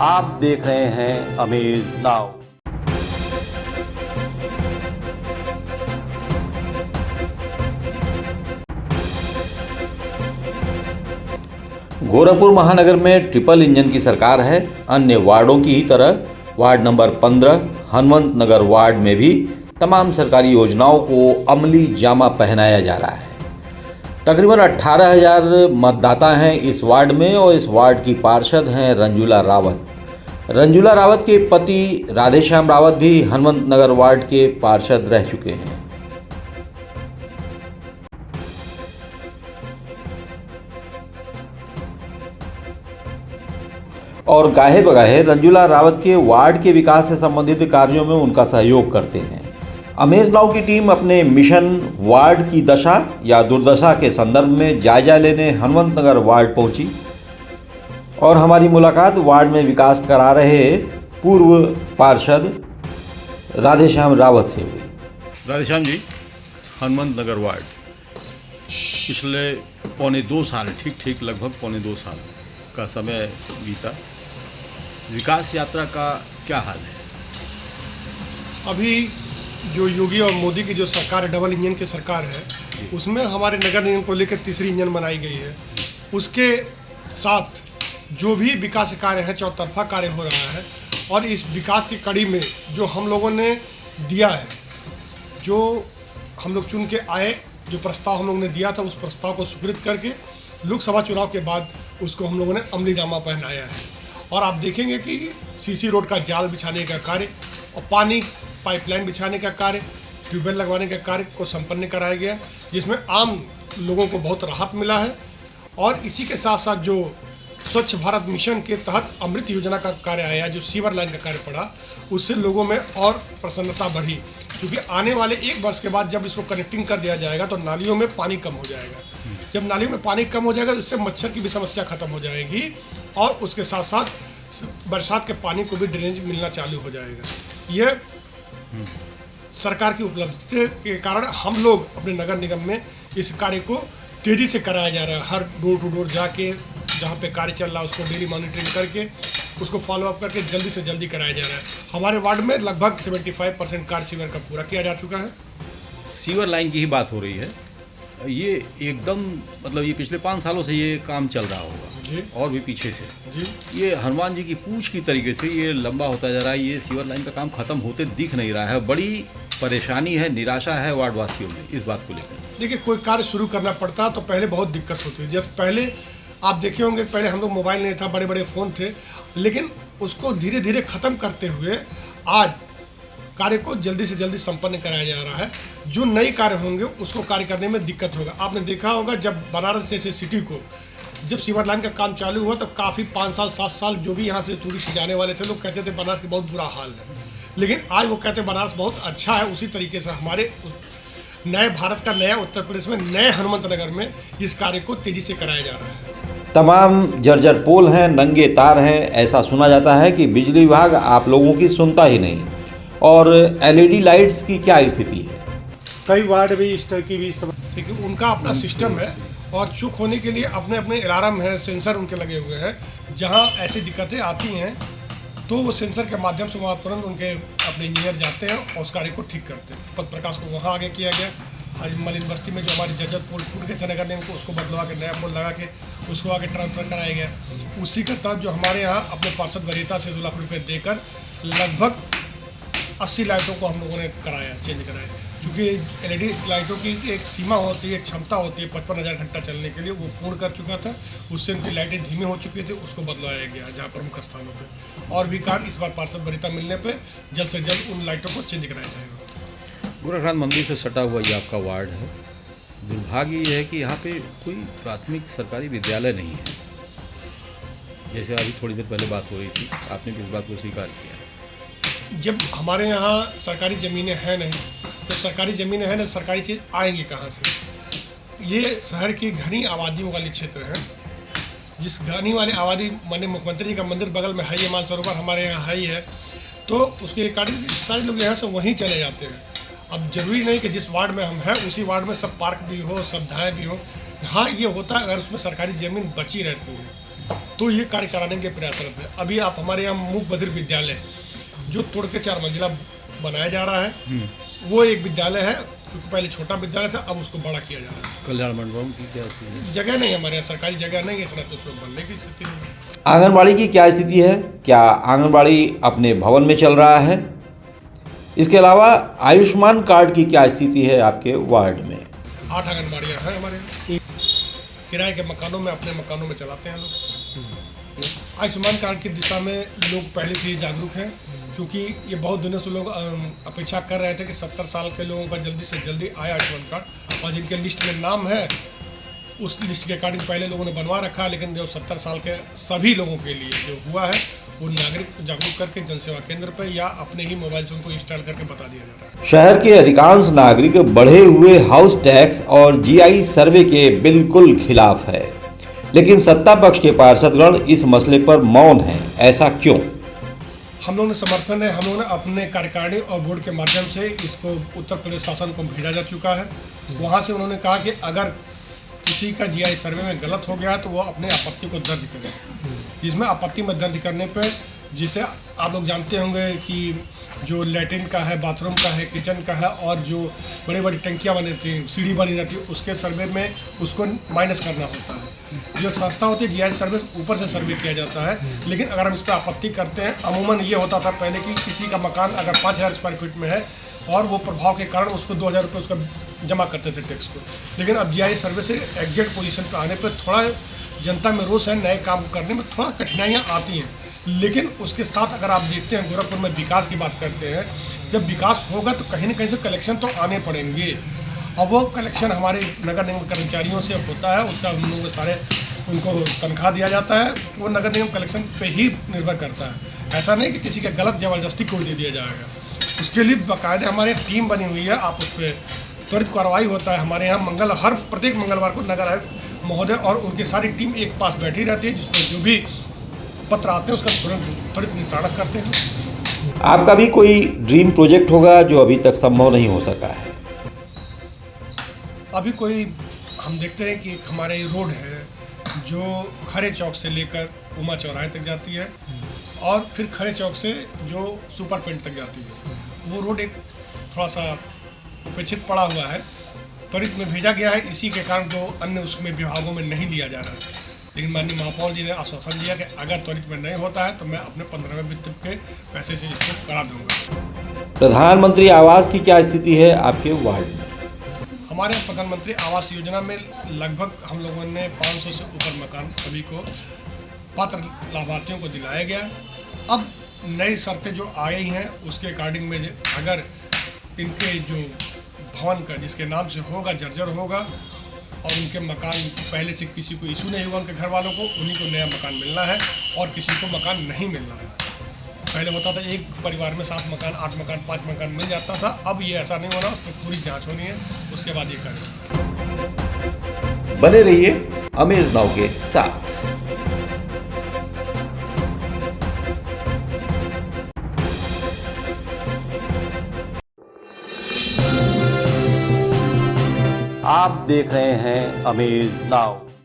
आप देख रहे हैं अमेज नाउ। गोरखपुर महानगर में ट्रिपल इंजन की सरकार है। अन्य वार्डों की ही तरह वार्ड नंबर 15 हनुमंत नगर वार्ड में भी तमाम सरकारी योजनाओं को अमली जामा पहनाया जा रहा है। तकरीबन 18,000 मतदाता हैं इस वार्ड में और इस वार्ड की पार्षद हैं रंजूला रावत। रंजूला रावत के पति राधेश्याम रावत भी हनुमंत नगर वार्ड के पार्षद रह चुके हैं। और गाहे बगाहे रंजूला रावत के वार्ड के विकास से संबंधित कार्यों में उनका सहयोग करते हैं। अमेज नाउ की टीम अपने मिशन वार्ड की दशा या दुर्दशा के संदर्भ में जायजा लेने हनुमंत नगर वार्ड पहुंची और हमारी मुलाकात वार्ड में विकास करा रहे पूर्व पार्षद राधेश्याम रावत से हुई। राधेश्याम जी, हनुमंत नगर वार्ड पिछले पौने 2 साल ठीक लगभग पौने 2 साल का समय बीता, विकास यात्रा का क्या हाल है? अभी जो योगी और मोदी की जो सरकार है, डबल इंजन की सरकार है, उसमें हमारे नगर निगम को लेकर तीसरी इंजन बनाई गई है। उसके साथ जो भी विकास कार्य है चौतरफा कार्य हो रहा है और इस विकास की कड़ी में जो हम लोगों ने दिया है, जो हम लोग चुन के आए, जो प्रस्ताव हम लोगों ने दिया था उस प्रस्ताव को स्वीकृत करके लोकसभा चुनाव के बाद उसको हम लोगों ने अमली जामा पहनाया है। और आप देखेंगे कि सीसी रोड का जाल बिछाने का कार्य और पानी पाइपलाइन बिछाने का कार्य, ट्यूबवेल लगवाने का कार्य को संपन्न कराया गया, जिसमें आम लोगों को बहुत राहत मिला है। और इसी के साथ साथ जो स्वच्छ भारत मिशन के तहत अमृत योजना का कार्य आया, जो सीवर लाइन का कार्य पड़ा, उससे लोगों में और प्रसन्नता बढ़ी, क्योंकि आने वाले 1 वर्ष के बाद जब इसको कनेक्टिंग कर दिया जाएगा तो नालियों में पानी कम हो जाएगा। जब नालियों में पानी कम हो जाएगा तो इससे मच्छर की भी समस्या खत्म हो जाएगी और उसके साथ साथ बरसात के पानी को भी ड्रेनेज मिलना चालू हो जाएगा। यह सरकार की उपलब्धि के कारण हम लोग अपने नगर निगम में इस कार्य को तेज़ी से कराया जा रहा है। हर डोर टू डोर जाके जहाँ पे कार्य चल रहा है उसको डेली मॉनिटरिंग करके उसको फॉलो अप करके जल्दी से जल्दी कराया जा रहा है। हमारे वार्ड में लगभग 75% कार्य सीवर का पूरा किया जा चुका है। सीवर लाइन की ही बात हो रही है, ये एकदम मतलब ये पिछले 5 सालों से ये काम चल रहा होगा जी, और भी पीछे से जी। ये हनुमान जी की पूछ की तरीके से ये लंबा होता जा रहा है। ये सीवर लाइन का काम खत्म होते दिख नहीं रहा है। बड़ी परेशानी है, निराशा है वार्डवासियों में इस बात को लेकर। देखिए, कोई कार्य शुरू करना पड़ता तो पहले बहुत दिक्कत होती है। जब पहले आप देखे होंगे, पहले हम लोग मोबाइल नहीं था, बड़े बड़े फ़ोन थे, लेकिन उसको धीरे धीरे ख़त्म करते हुए आज कार्य को जल्दी से जल्दी संपन्न कराया जा रहा है। जो नए कार्य होंगे उसको कार्य करने में दिक्कत होगा। आपने देखा होगा जब बनारस जैसे सिटी को जब सीवर लाइन का काम चालू हुआ तो काफ़ी 5 साल 7 साल जो भी यहाँ से टूरिस्ट जाने वाले थे लोग कहते थे बनारस की बहुत बुरा हाल है, लेकिन आज वो कहते हैं बनारस बहुत अच्छा है। उसी तरीके से हमारे नए भारत का नया उत्तर प्रदेश में नए हनुमंत नगर में इस कार्य को तेज़ी से कराया जा रहा है। तमाम जर्जर पोल हैं, नंगे तार हैं। ऐसा सुना जाता है कि बिजली विभाग आप लोगों की सुनता ही नहीं। और एलईडी लाइट्स की क्या स्थिति है? कई वार्ड भी इस तरह की भी लेकिन उनका अपना सिस्टम है और चूक होने के लिए अपने अपने अलार्म है, सेंसर उनके लगे हुए हैं। जहां ऐसी दिक्कतें आती हैं तो वो सेंसर के माध्यम से वहाँ तुरंत उनके अपने इंजीनियर जाते हैं और उस कार्य को ठीक करते हैं। पथ प्रकाश को वहाँ आगे किया गया। मलिन बस्ती में जो हमारी जर्जर पोल टूट गए थे नगर निगम को उसको बदलवा के नया पोल लगा के उसको आगे ट्रांसफर कराया गया। उसी के तहत जो हमारे यहाँ अपने पार्षद वरीयता से 2 लाख रुपये देकर लगभग 80 लाइटों को हम लोगों ने कराया, चेंज कराया। क्योंकि एलईडी लाइटों की एक सीमा होती है, एक क्षमता होती है 55,000 घंटा चलने के लिए, वो पूर्ण कर चुका था। उससे उनकी लाइटें धीमी हो चुकी थी, उसको बदलवाया गया जहाँ प्रमुख स्थानों पे। और भी कार्य इस बार पार्षद वरीयता मिलने पे जल्द से जल्द उन लाइटों को चेंज कराया जाएगा। गोरखनाथ मंदिर से सटा हुआ ये आपका वार्ड है। दुर्भाग्य ये है कि यहाँ पे कोई प्राथमिक सरकारी विद्यालय नहीं है। जैसे अभी थोड़ी देर पहले बात हो रही थी, आपने भी इस बात को स्वीकार किया। जब हमारे यहाँ सरकारी ज़मीनें हैं नहीं तो सरकारी ज़मीनें हैं तो सरकारी चीज़ आएंगी कहाँ से? ये शहर की घनी आबादी वाली क्षेत्र है। जिस घनी वाली आबादी माननीय मुख्यमंत्री जी का मंदिर बगल में है, ये मानसरोवर हमारे यहाँ है ही है, तो उसके कारण सारे लोग यहाँ से वहीं चले जाते हैं। अब जरूरी नहीं कि जिस वार्ड में हम हैं उसी वार्ड में सब पार्क भी हो, सब धाएँ भी हो। हाँ, ये होता है अगर उसमें सरकारी ज़मीन बची रहती है। तो ये कार्य कराने के प्रयासरत है। अभी आप हमारे यहाँ मूक बधिर विद्यालय जो तोड़ के 4 मंजिला बनाया जा रहा है, वो एक विद्यालय है, क्योंकि पहले छोटा विद्यालय था, अब उसको बड़ा किया जा रहा है। कल्याण मंडपम की क्या स्थिति है? जगह नहीं है हमारे यहाँ, सरकारी जगह नहीं है, इसलिए तो उसमें बनने की स्थिति नहीं है। आंगनबाड़ी की क्या स्थिति है? क्या आंगनबाड़ी अपने भवन में चल रहा है? इसके अलावा आयुष्मान कार्ड की क्या स्थिति है आपके वार्ड में? 8 आंगनबाड़ियाँ हैं हमारे यहाँ, किराए के मकानों में, अपने मकानों में चलाते हैं लोग। आयुष्मान कार्ड की दिशा में लोग पहले से ही जागरूक हैं, क्योंकि ये बहुत दिनों से लोग अपेक्षा कर रहे थे कि 70 साल के लोगों का जल्दी से जल्दी आए आयुष्मान कार्ड, और जिनके लिस्ट में नाम है उस लिस्ट के अकॉर्डिंग पहले लोगों ने बनवा रखा, लेकिन जो 70 साल के सभी लोगों के लिए जो हुआ है वो नागरिक जागरूक करके जनसेवा केंद्र पर या अपने ही मोबाइल से उनको इंस्टॉल करके बता दिया जा रहा है। शहर के अधिकांश नागरिक बढ़े हुए हाउस टैक्स और जीआई सर्वे के बिल्कुल खिलाफ है, लेकिन सत्ता पक्ष के पार्षदगण इस मसले पर मौन है। ऐसा क्यों? हम लोगों ने समर्थन है, हम लोगों ने अपने कार्यकारिणी और बोर्ड के माध्यम से इसको उत्तर प्रदेश शासन को भेजा जा चुका है। वहाँ से उन्होंने कहा कि अगर किसी का जीआई सर्वे में गलत हो गया तो वो अपने आपत्ति को दर्ज करें, जिसमें आपत्ति में दर्ज करने पर, जिसे आप लोग जानते होंगे कि जो लैट्रिन का है, बाथरूम का है, किचन का है, और जो बड़ी बड़ी टंकियाँ बनी रहती हैं, सीढ़ी बनी रहती है, उसके सर्वे में उसको माइनस करना होता है। जो एक संस्था होती है जीआई सर्वे, ऊपर से सर्वे किया जाता है, लेकिन अगर हम इस पर आपत्ति करते हैं, अमूमन ये होता था पहले कि किसी का मकान अगर 5000 स्क्वायर फीट में है और वो प्रभाव के कारण उसको 2000 रुपये उसका जमा करते थे टैक्स को, लेकिन अब जीआई सर्वे से एग्जैक्ट पोजीशन पर आने पर थोड़ा जनता में रोष है, नए काम करने में थोड़ा कठिनाइयाँ आती हैं। लेकिन उसके साथ अगर आप देखते हैं गोरखपुर में विकास की बात करते हैं, जब विकास होगा तो कहीं ना कहीं से कलेक्शन तो आने पड़ेंगे, और वो कलेक्शन हमारे नगर निगम कर्मचारियों से होता है, उसका हम लोग सारे उनको तनख्वाह दिया जाता है, वो नगर निगम कलेक्शन पे ही निर्भर करता है। ऐसा नहीं कि किसी का गलत ज़बरदस्ती कोई दे दिया जाएगा, उसके लिए बाकायदे हमारे टीम बनी हुई है, आप उस पर त्वरित कार्रवाई होता है। हमारे यहाँ हर प्रत्येक मंगलवार को नगर आयुक्त महोदय और उनकी सारी टीम एक पास बैठी रहती है, जिसमें जो भी पत्र आते हैं उसका त्वरित निस्तारण करते हैं। आपका भी कोई ड्रीम प्रोजेक्ट होगा जो अभी तक संभव नहीं हो सका है? अभी कोई हम देखते हैं कि एक हमारे रोड है जो खरे चौक से लेकर उमा चौराहे तक जाती है, और फिर खरे चौक से जो सुपर पेंट तक जाती है, वो रोड एक थोड़ा सा उपेक्षित पड़ा हुआ है, त्वरित में भेजा गया है। इसी के कारण जो अन्य उसमें विभागों में नहीं लिया जा रहा है, लेकिन माननीय महापौर जी ने आश्वासन दिया कि अगर त्वरित में नहीं होता है तो मैं अपने 15वें वित्त के पैसे से इसको करा दूंगा। प्रधानमंत्री आवास की क्या स्थिति है आपके वार्ड में? हमारे प्रधानमंत्री आवास योजना में लगभग हम लोगों ने 500 से ऊपर मकान सभी को पात्र लाभार्थियों को दिलाया गया। अब नई शर्तें जो आई हैं उसके अकॉर्डिंग में अगर इनके जो भवन का जिसके नाम से होगा जर्जर होगा और उनके मकान पहले से किसी को इशू नहीं हुआ उनके घर वालों को, उन्हीं को नया मकान मिलना है और किसी को मकान नहीं मिलना है। पहले होता था एक परिवार में 7 मकान, 8 मकान, 5 मकान मिल जाता था, अब ये ऐसा नहीं होना, उस पर पूरी जांच होनी है, उसके बाद ये करें। बने रहिए अमेज नाउ के साथ। आप देख रहे हैं अमेज नाउ।